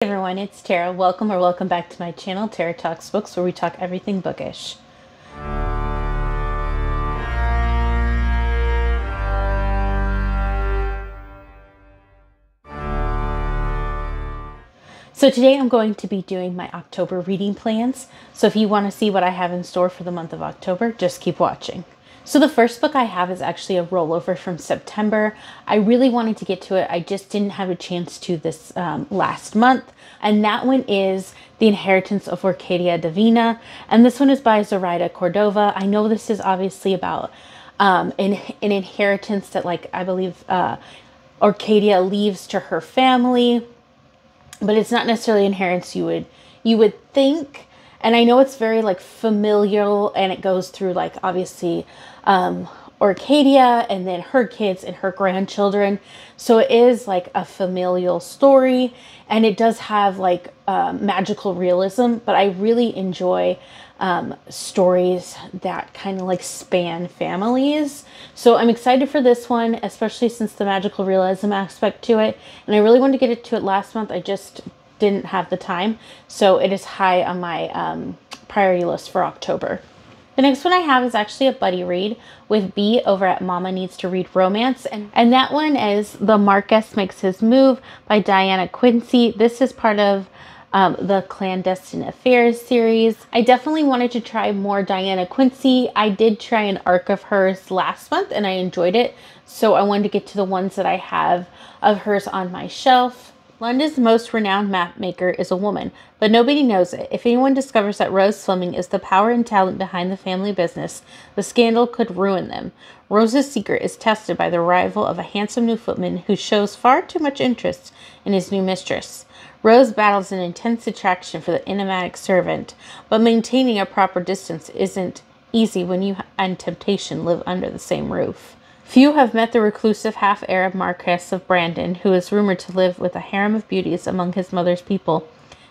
Hey everyone, it's Tara. Welcome back to my channel, Tara Talks Books, where we talk everything bookish. So today I'm going to be doing my October reading plans. So if you want to see what I have in store for the month of October, just keep watching. So the first book I have is actually a rollover from September. I really wanted to get to it. I just didn't have a chance to this last month. And that one is The Inheritance of Orquídea Divina. And this one is by Zoraida Cordova. I know this is obviously about an inheritance that, like, I believe Orquídea leaves to her family. But it's not necessarily inheritance you would think. And I know it's very like familial, and it goes through like obviously Orquídea and then her kids and her grandchildren. So it is like a familial story, and it does have like magical realism, but I really enjoy stories that kind of like span families. So I'm excited for this one, especially since the magical realism aspect to it. And I really wanted to get to it last month. I just didn't have the time. So it is high on my priority list for October. The next one I have is actually a buddy read with B over at Mama Needs to Read Romance. And that one is The Marquess Makes His Move by Diana Quincy. This is part of the Clandestine Affairs series. I definitely wanted to try more Diana Quincy. I did try an arc of hers last month and I enjoyed it. So I wanted to get to the ones that I have of hers on my shelf. London's most renowned map maker is a woman, but nobody knows it. If anyone discovers that Rose Fleming is the power and talent behind the family business, the scandal could ruin them. Rose's secret is tested by the arrival of a handsome new footman who shows far too much interest in his new mistress. Rose battles an intense attraction for the enigmatic servant, but maintaining a proper distance isn't easy when you and temptation live under the same roof. Few have met the reclusive half-Arab Marquess of Brandon, who is rumored to live with a harem of beauties among his mother's people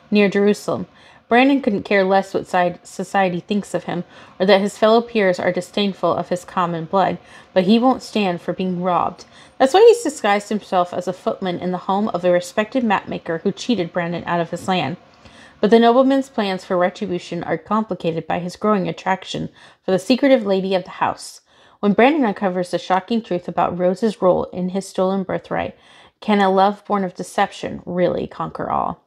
near Jerusalem. Brandon couldn't care less what society thinks of him, or that his fellow peers are disdainful of his common blood, but he won't stand for being robbed. That's why he's disguised himself as a footman in the home of a respected mapmaker who cheated Brandon out of his land. But the nobleman's plans for retribution are complicated by his growing attraction for the secretive lady of the house. When Brandon uncovers the shocking truth about Rose's role in his stolen birthright, can a love born of deception really conquer all?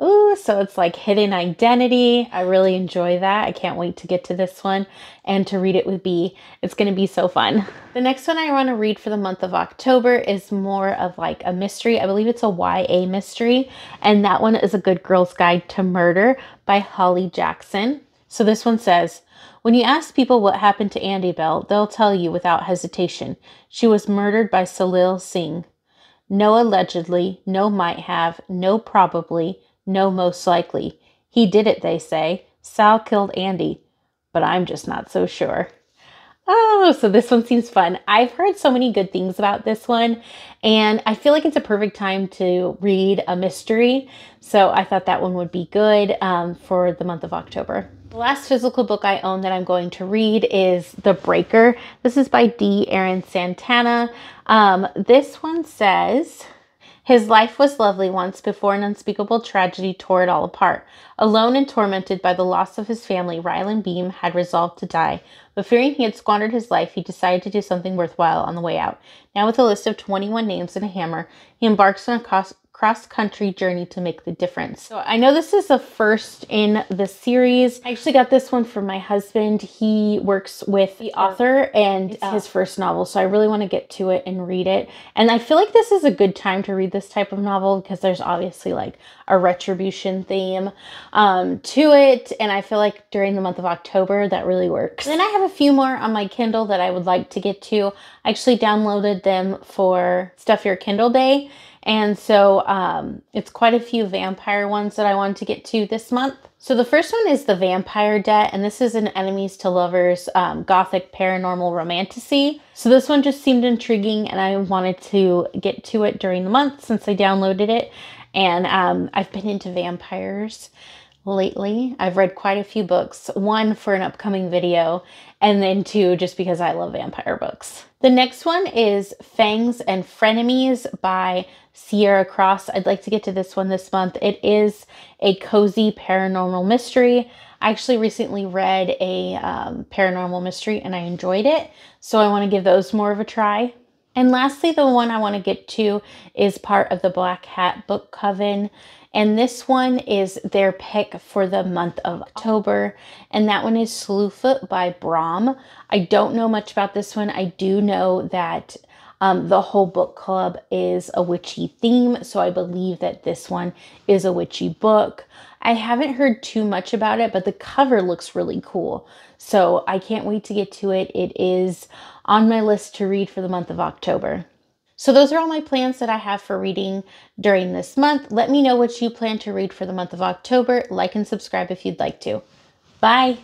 Ooh, so it's like hidden identity. I really enjoy that. I can't wait to get to this one and to read it with B. It's going to be so fun. The next one I want to read for the month of October is more of like a mystery. I believe it's a YA mystery. And that one is A Good Girl's Guide to Murder by Holly Jackson. So this one says, when you ask people what happened to Andy Bell, they'll tell you without hesitation. She was murdered by Salil Singh. No allegedly, no might have, no probably, no most likely. He did it, they say. Sal killed Andy, but I'm just not so sure. Oh, so this one seems fun. I've heard so many good things about this one, and I feel like it's a perfect time to read a mystery. So I thought that one would be good for the month of October. The last physical book I own that I'm going to read is The Breaker. This is by D. Aaron Santana. This one says, his life was lovely once before an unspeakable tragedy tore it all apart. Alone and tormented by the loss of his family, Ryland Beam had resolved to die. But fearing he had squandered his life, he decided to do something worthwhile on the way out. Now with a list of 21 names and a hammer, he embarks on a cross-country journey to make the difference. So I know this is the first in the series. I actually got this one from my husband. He works with the author, and it's his first novel, so I really want to get to it and read it. And I feel like this is a good time to read this type of novel because there's obviously like a retribution theme to it, and I feel like during the month of October that really works. Then I have a few more on my Kindle that I would like to get to. I actually downloaded them for Stuff Your Kindle Day. And so it's quite a few vampire ones that I wanted to get to this month. So the first one is The Vampire Debt, and this is an enemies to lovers gothic paranormal romantasy. So this one just seemed intriguing, and I wanted to get to it during the month since I downloaded it. And I've been into vampires lately. I've read quite a few books, one for an upcoming video, and then two just because I love vampire books. The next one is Fangs and Frenemies by Sierra Cross. I'd like to get to this one this month. It is a cozy paranormal mystery. I actually recently read a paranormal mystery and I enjoyed it, so I want to give those more of a try. And lastly, the one I want to get to is part of the Black Hat Book Coven. And this one is their pick for the month of October. And that one is Slewfoot by Brahm. I don't know much about this one. I do know that the whole book club is a witchy theme. So I believe that this one is a witchy book. I haven't heard too much about it, but the cover looks really cool. So I can't wait to get to it. It is on my list to read for the month of October. So those are all my plans that I have for reading during this month. Let me know what you plan to read for the month of October. Like and subscribe if you'd like to. Bye.